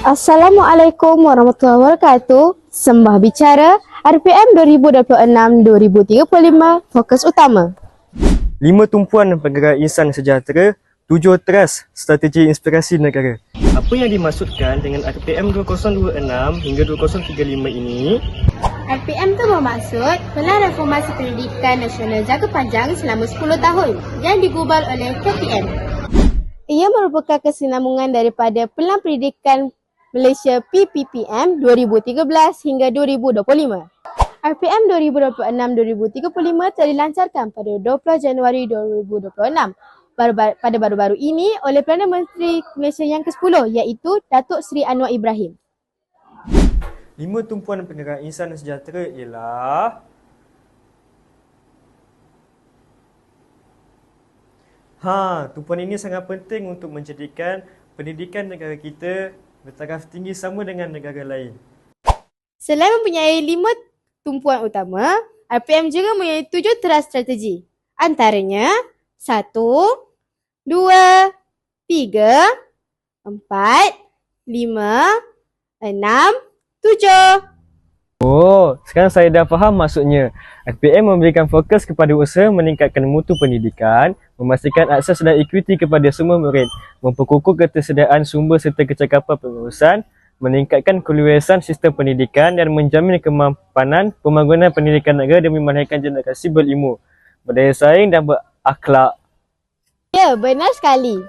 Assalamualaikum warahmatullahi wabarakatuh. Sembah bicara RPM 2026-2035 fokus utama. 5 tumpuan penggerak insan sejahtera, 7 teras strategi inspirasi negara. Apa yang dimaksudkan dengan RPM 2026 hingga 2035 ini? RPM itu bermaksud Pelan Reformasi Pendidikan Nasional Jangka Panjang selama 10 tahun yang digubal oleh KPM. Ia merupakan kesinambungan daripada Pelan Pendidikan Malaysia PPPM 2013 hingga 2025. RPM 2026-2035 telah dilancarkan pada 20 Januari 2026 pada baru-baru ini oleh Perdana Menteri Malaysia yang ke-10 iaitu Datuk Seri Anwar Ibrahim. 5 tumpuan penggerak insan sejahtera ialah tumpuan ini sangat penting untuk menjadikan pendidikan negara kita bertaraf tinggi sama dengan negara lain. Selain mempunyai 5 tumpuan utama, RPM juga mempunyai 7 teras strategi. Antaranya 1, 2, 3, 4, 5, 6, 7. Sekarang saya dah faham maksudnya. RPM memberikan fokus kepada usaha meningkatkan mutu pendidikan, memastikan akses dan equity kepada semua murid, memperkukuh ketersediaan sumber serta kecakapan pengurusan, meningkatkan keluasan sistem pendidikan dan menjamin kemampanan pembangunan pendidikan negara demi melahirkan generasi berilmu, berdaya saing dan berakhlak. Ya, benar sekali.